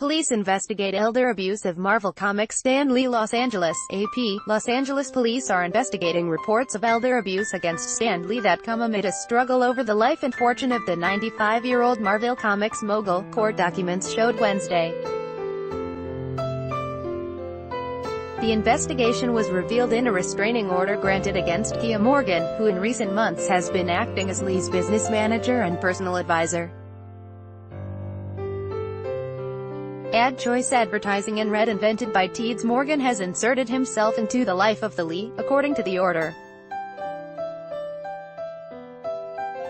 Police investigate elder abuse of Marvel Comics Stan Lee. Los Angeles, AP. Los Angeles police are investigating reports of elder abuse against Stan Lee that come amid a struggle over the life and fortune of the 95-year-old Marvel Comics mogul, court documents showed Wednesday. The investigation was revealed in a restraining order granted against Kia Morgan, who in recent months has been acting as Lee's business manager and personal advisor. Ad choice advertising and Red invented by Teeds. Morgan has inserted himself into the life of the Lee, according to the order.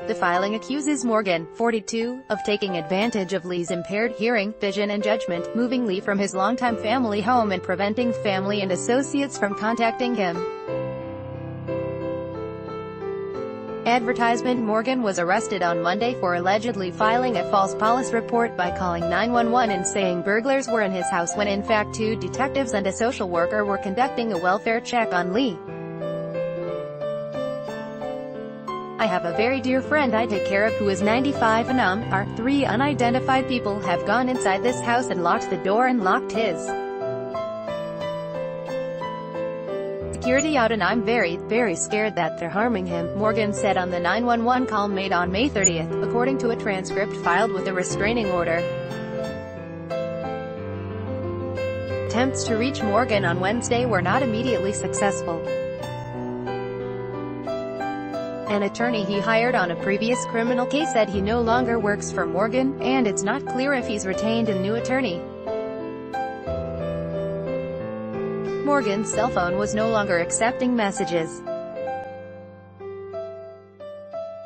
The filing accuses Morgan, 42, of taking advantage of Lee's impaired hearing, vision and judgment, moving Lee from his longtime family home and preventing family and associates from contacting him. Advertisement. Morgan was arrested on Monday for allegedly filing a false police report by calling 911 and saying burglars were in his house when in fact 2 detectives and a social worker were conducting a welfare check on Lee. "I have a very dear friend I take care of who is 95 and our 3 unidentified people have gone inside this house and locked the door and locked his security out and I'm very, very scared that they're harming him," Morgan said on the 911 call made on May 30th, according to a transcript filed with a restraining order. Attempts to reach Morgan on Wednesday were not immediately successful. An attorney he hired on a previous criminal case said he no longer works for Morgan, and it's not clear if he's retained a new attorney. Morgan's cell phone was no longer accepting messages.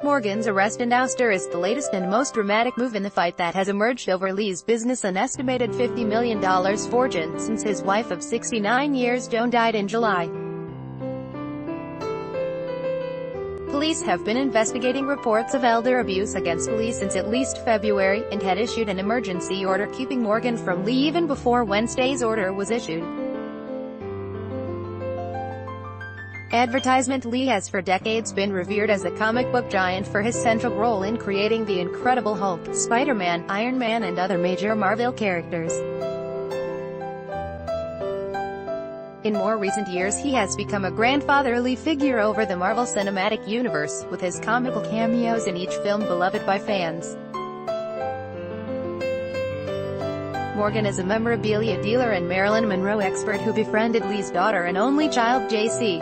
Morgan's arrest and ouster is the latest and most dramatic move in the fight that has emerged over Lee's business, an estimated $50 million fortune, since his wife of 69 years, Joan, died in July. Police have been investigating reports of elder abuse against Lee since at least February, and had issued an emergency order keeping Morgan from Lee even before Wednesday's order was issued. Advertisement. Lee has for decades been revered as a comic book giant for his central role in creating the Incredible Hulk, Spider-Man, Iron Man and other major Marvel characters. In more recent years he has become a grandfatherly figure over the Marvel Cinematic Universe, with his comical cameos in each film beloved by fans. Morgan is a memorabilia dealer and Marilyn Monroe expert who befriended Lee's daughter and only child, JC.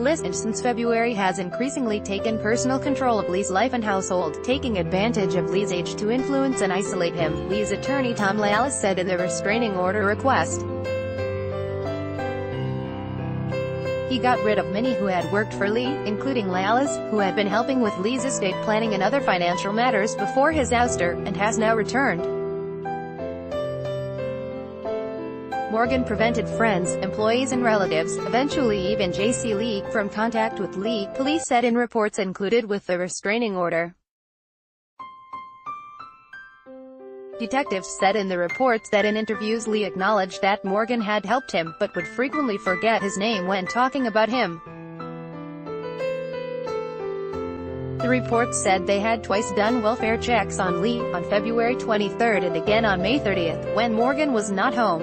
And since February has increasingly taken personal control of Lee's life and household, taking advantage of Lee's age to influence and isolate him, Lee's attorney Tom Lallis said in the restraining order request. He got rid of many who had worked for Lee, including Lallis, who had been helping with Lee's estate planning and other financial matters before his ouster, and has now returned. Morgan prevented friends, employees and relatives, eventually even JC Lee, from contact with Lee, police said in reports included with the restraining order. Detectives said in the reports that in interviews Lee acknowledged that Morgan had helped him, but would frequently forget his name when talking about him. The reports said they had twice done welfare checks on Lee, on February 23 and again on May 30, when Morgan was not home.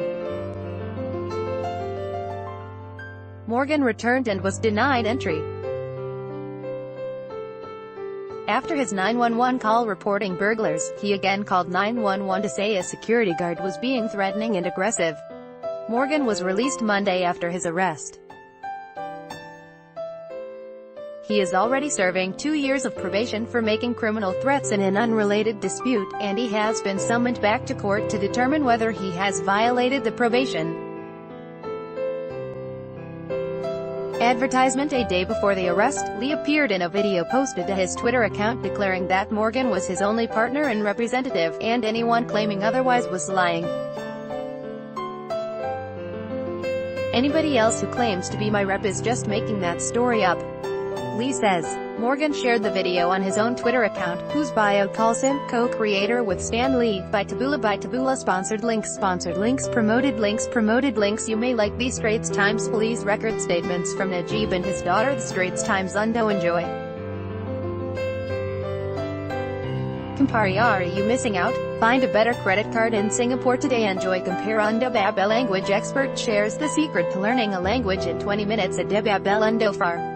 Morgan returned and was denied entry. After his 911 call reporting burglars, he again called 911 to say a security guard was being threatening and aggressive. Morgan was released Monday after his arrest. He is already serving 2 years of probation for making criminal threats in an unrelated dispute, and he has been summoned back to court to determine whether he has violated the probation. Advertisement. A day before the arrest, Lee appeared in a video posted to his Twitter account declaring that Morgan was his only partner and representative, and anyone claiming otherwise was lying. "Anybody else who claims to be my rep is just making that story up," Lee says. Morgan shared the video on his own Twitter account, whose bio calls him co-creator with Stan Lee. By Taboola sponsored links, promoted links. You may like the Straits Times police record statements from Najib and his daughter. The Straits Times undo enjoy. Campari, are you missing out? Find a better credit card in Singapore today. Enjoy Campari. A language expert shares the secret to learning a language in 20 minutes at Debabelundo Far.